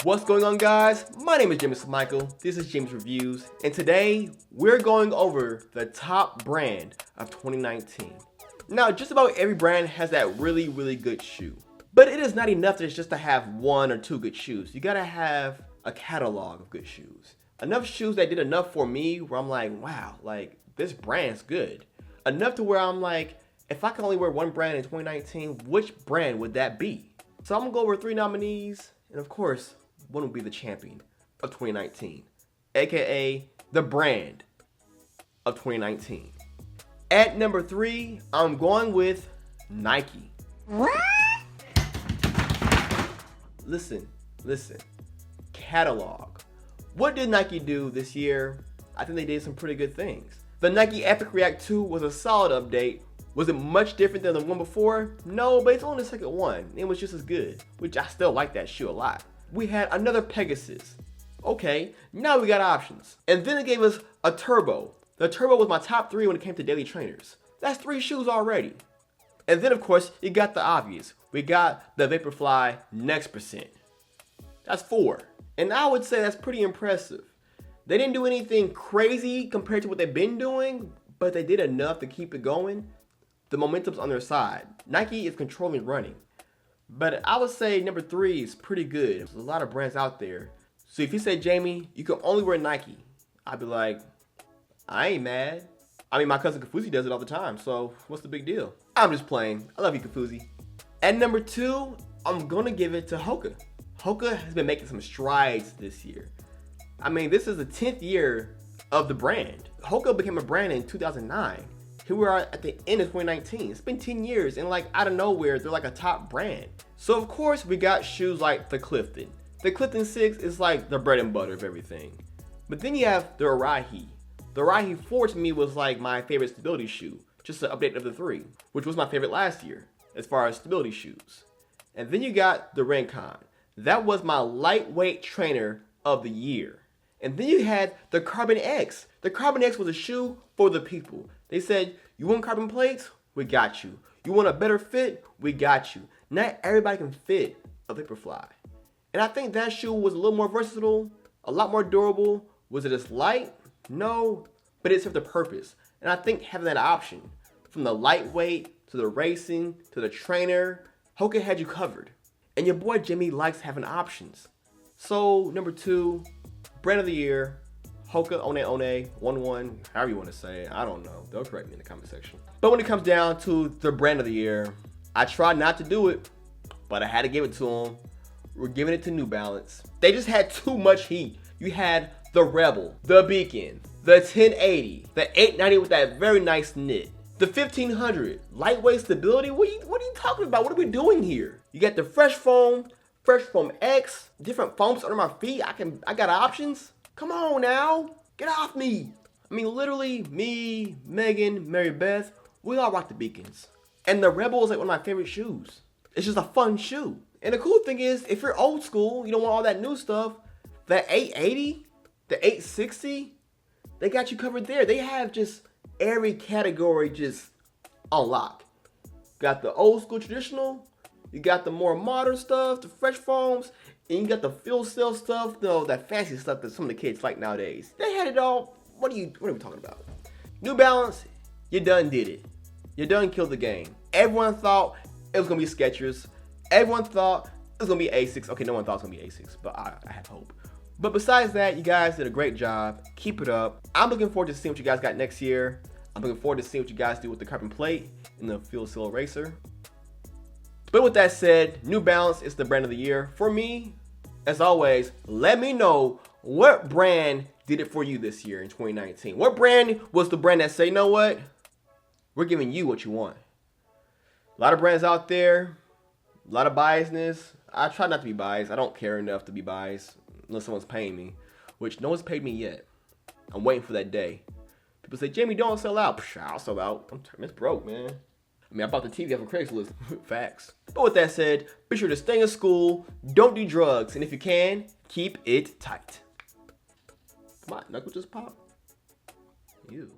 What's going on, guys? My name is James Michael. This is James Reviews, and today we're going over the top brand of 2019. Now, just about every brand has that really good shoe, but it is not enough just to have one or two good shoes. You gotta have a catalog of good shoes. Enough shoes that did enough for me where I'm like, wow, like this brand's good. Enough to where I'm like, if I could only wear one brand in 2019, which brand would that be? So I'm gonna go over 3 nominees, and of course, one will be the champion of 2019, aka the brand of 2019. At number 3, I'm going with Nike. What? Listen. Catalog. What did Nike do this year? I think they did some pretty good things. The Nike Epic React 2 was a solid update. Was it much different than the one before? No, but it's only the second one. It was just as good, which I still like that shoe a lot. We had another Pegasus. Okay, now we got options. And then it gave us a Turbo. The Turbo was my top 3 when it came to daily trainers. That's 3 shoes already. And then of course, you got the obvious. We got the Vaporfly Next Percent. That's 4. And I would say that's pretty impressive. They didn't do anything crazy compared to what they've been doing, but they did enough to keep it going. The momentum's on their side. Nike is controlling running. But I would say number 3 is pretty good. There's a lot of brands out there. So if you say, Jamie, you can only wear Nike, I'd be like, I ain't mad. I mean, my cousin Kafuzi does it all the time, so what's the big deal? I'm just playing. I love you, Kafuzi. At number 2, I'm gonna give it to Hoka. Hoka has been making some strides this year. I mean, this is the 10th year of the brand. Hoka became a brand in 2009. Here we are at the end of 2019. It's been 10 years, and like out of nowhere, they're like a top brand. So of course, we got shoes like the Clifton. The Clifton 6 is like the bread and butter of everything. But then you have the Arahi. The Arahi 4 to me was like my favorite stability shoe, just an update of the 3, which was my favorite last year as far as stability shoes. And then you got the Rincon. That was my lightweight trainer of the year. And then you had the Carbon X. The Carbon X was a shoe for the people. They said, you want carbon plates? We got you. You want a better fit? We got you. Not everybody can fit a Vaporfly. And I think that shoe was a little more versatile, a lot more durable. Was it as light? No, but it served a purpose. And I think having that option, from the lightweight to the racing to the trainer, Hoka had you covered. And your boy Jimmy likes having options. So number 2, brand of the year, Hoka One 1-1, however you want to say it. I don't know. They'll correct me in the comment section. But when it comes down to the brand of the year, I tried not to do it, but I had to give it to them. We're giving it to New Balance. They just had too much heat. You had the Rebel, the Beacon, the 1080, the 890 with that very nice knit, the 1500, lightweight stability. What are you talking about? What are we doing here? You got the Fresh Foam X, different foams under my feet. I got options. Come on now, get off me. I mean, literally, me, Megan, Mary Beth, we all rock the Beacons. And the Rebel is like one of my favorite shoes. It's just a fun shoe. And the cool thing is, if you're old school, you don't want all that new stuff, that 880, the 860, they got you covered there. They have just every category just on lock. Got the old school traditional, you got the more modern stuff, the fresh foams, and you got the fuel cell stuff, though, that fancy stuff that some of the kids like nowadays. They had it all. What are we talking about? New Balance, you done did it. You done killed the game. Everyone thought it was gonna be Skechers. Everyone thought it was gonna be Asics. Okay, no one thought it was gonna be Asics, but I have hope. But besides that, you guys did a great job. Keep it up. I'm looking forward to seeing what you guys got next year. I'm looking forward to seeing what you guys do with the carbon plate and the fuel cell eraser. But with that said, New Balance is the brand of the year. For me, as always, let me know what brand did it for you this year in 2019. What brand was the brand that say, you know what? We're giving you what you want. A lot of brands out there, a lot of biasness. I try not to be biased. I don't care enough to be biased unless someone's paying me, which no one's paid me yet. I'm waiting for that day. People say, Jamie, don't sell out. Psh, I'll sell out. I'm just broke, man. I mean, I bought the TV off of Craigslist. Facts. But with that said, be sure to stay in school, don't do drugs, and if you can, keep it tight. Come on, knuckle just pop. Ew.